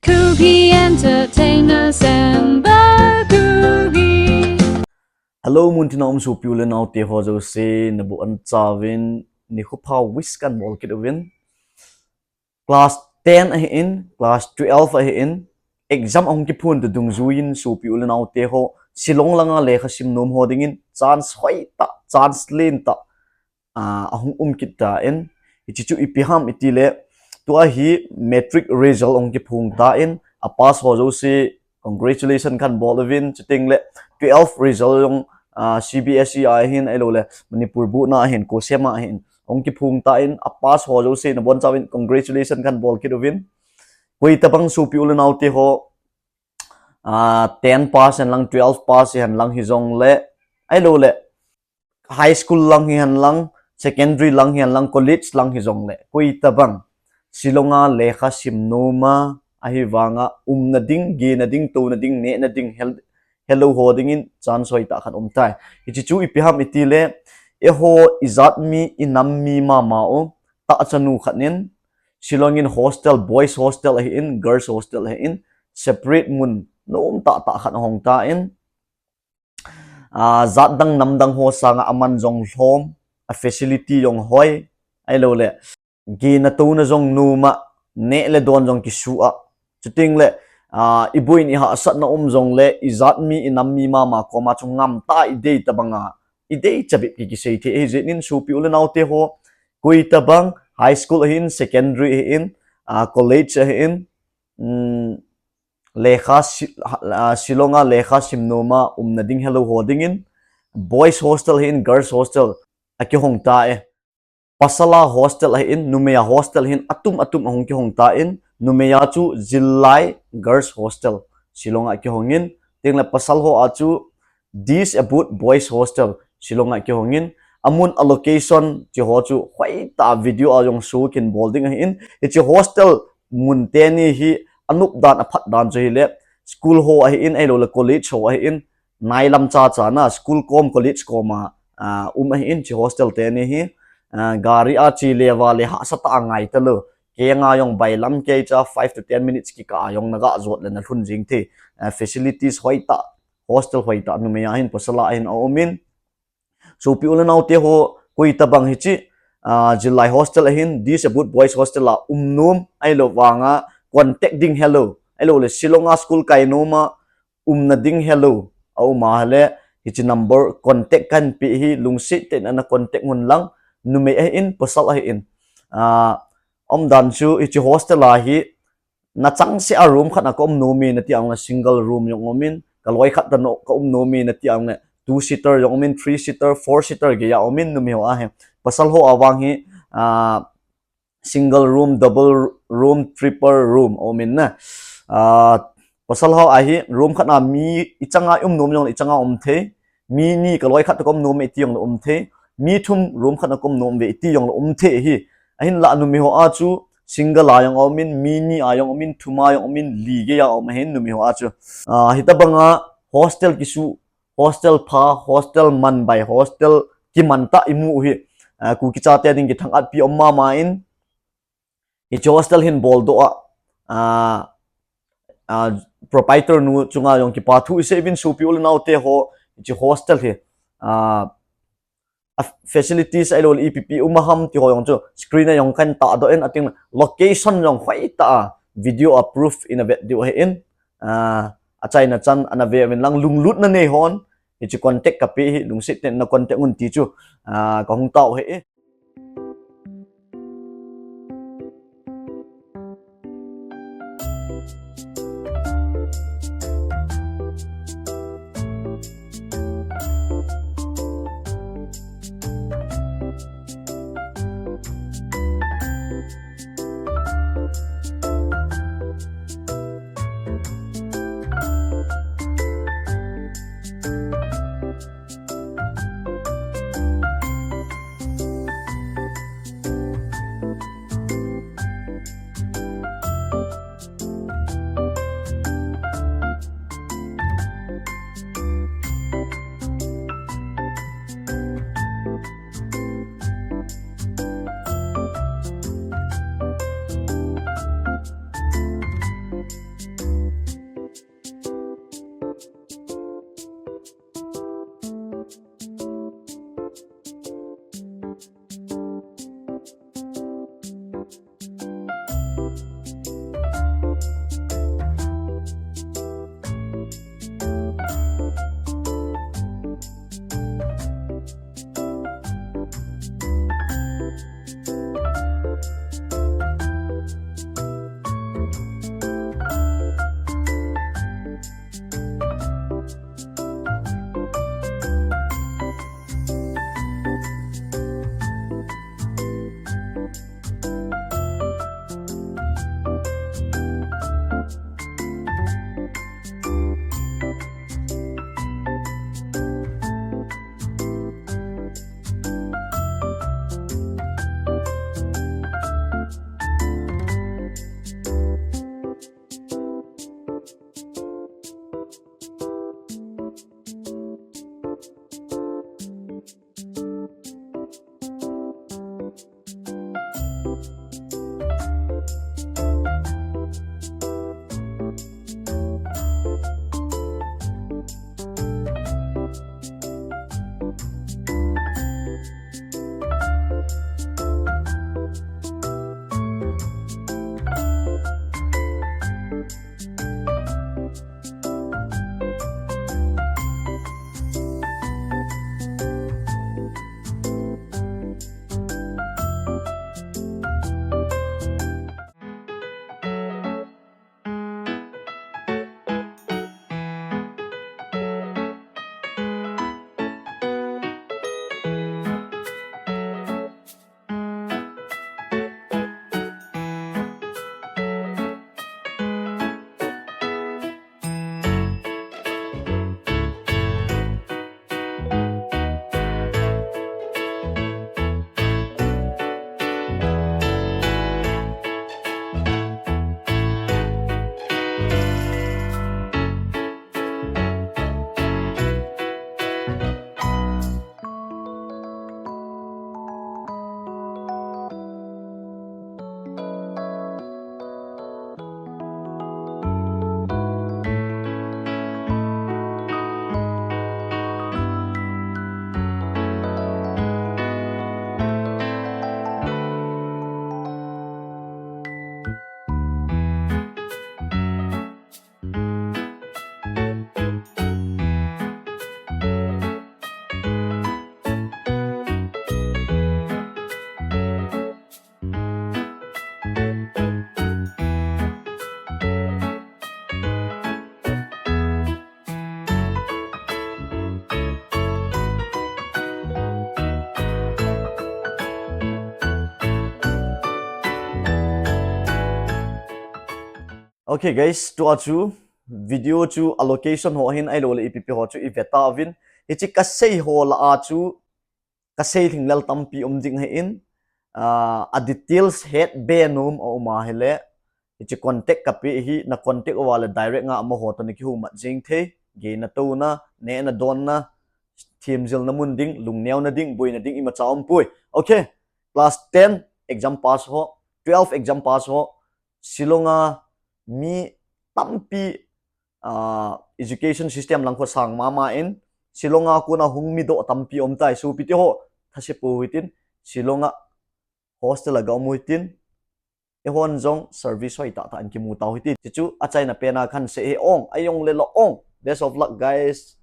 Cookie entertainers and cookie. Hello, muntina su piulen out te ho jo se nabu an chawin ni khupa wiskan bol kit win class 10 a in class 12 a in exam ong ki phun tu dung zuin su piulen out te ho Shillong langa lekha sim nom hodingin chance hoi ta chance len ta ahung kit ta in ichichu ipiham itile to a hi metric result ong ki phung ta in a pass ho jo se congratulations kan bol win chiting le 12 result yong CBSE ai hin ai lo le Manipur bu na hin ko sema hin ong ki phung ta in a pass ho jo se na bon chawin congratulations kan bol ki win koi tabang su pi ulen autte ho 10 pass and lang 12 pass han lang Hinjon le ai lo le high school lang hi han lang secondary lang hi han lang college lang Hinjon le koi tabang Shillonga Lekha sim nom'a ahi wanga nading ge nading to nading ne nading helou hoding in chance hoi ta khan tai ichi ipiham itile eho izat mi inam mi ma o ta chanu khanin Shillong in hostel boys hostel in girls hostel in separate mun nom ta khan hong ta in zat dang nam dang ho sanga aman jong hlom a facility yong hoi ai lo le gi na to na jong numa ne le don jong ki su a chuting le ibuin i ha sat na jong le izat mi inam mi ma ko ma chung ngam ta ide tabanga ide chabi ki sei the e je nin su pi ul nau te ho koi tabang high school in secondary in college in Lekha Shillonga Lekha simnoma nading helou hoding in boys hostel in girls hostel aki hong ta e pasala hostel in nom'a hostel in atum hong ki hong ta in nom'a chu zillai girls hostel Shillong ki hongin tingla pasal ho achu this about boys hostel Shillong ki hongin amun allocation chi ho chu hoi ta video ayong su kin bolding in chi hostel mun te ni hi anup dan aphat dan je le school ho in ai lo le college ho in nai lam cha na school kom college koma in chi hostel te ni hi gari a chi lewa le ha sa ta ngai ta lo ke nga yong bai lam ke cha 5 to 10 minutes ki ka yong naga zot le na thun jing the facilities hoi ta hostel hoi ta nu me ya hin pasala in omin so pi ulan out te ho koi tabang hi chi July hostel hin this about boys hostel la nom ai lo wanga contact ding hello ai lo le Shillonga school kai noma nading hello au ma le hi number contact kan pi hi lungsi te na contact ngun lang nume in pasal in dan chu hi hostel la hi na chang se a room khat na kom nomi na ti ang na single room yong omin kaloi khat da no kom nomi na ti ang na 2 seater yong omin 3 seater 4 seater ge ya omin numi ho a he pasal ho awang hi single room double room triple room omin na pasal ho a hi room khat na mi ichanga nom yong ichanga the mi ni kaloi khat kom nomi ti yong the mi thum room khat na kom nom ve ti yong the hi ahin la numi ho a chu single ayong omin mini ayong omin thuma ayong omin lige ya om hen numi ho a chu hitabanga hostel kisu hostel pha hostel man by hostel ki manta imu hi ku ki cha te ding ki thang at pi omma ma in i hostel hin bol do proprietor nu chunga yong ki pa thu se bin su pi ul nau te ho chi hostel hi facilities ai lo EPP umaham ti ho yong chu screen yong kan ta do en ating location yong hoi ta video approve in a video in achai na chan ana ve men lang lunglut na nei hon chi contact ka pi lungsit na contact un ti chu ka hung tau he Okay guys, to chu video chu allocation ho hin ai lo le ipp ho chu iveta vin ichi kasei ho la a chu kasei thinglal tampi ding he in a details head be num o ma hele ichi contact kapi hi na contact wala direct nga mo ho to ni ki hu ma jing the ge na to na ne na don na team zil na mun ding lung neo na ding boi na ding ima chaum pui. Okay, class 10 exam pass ho, 12 exam pass ho, Shillonga mi tampi education system lang ko sang mama in Shillonga ko na hung mi do tampi tai su piti ho thase pu hitin Shillonga hostel agaw mo hitin e hon jong service hoi ta ta an ki mu tau hitin chu achai na pena khan se e ong ayong le lo ong. Best of luck guys.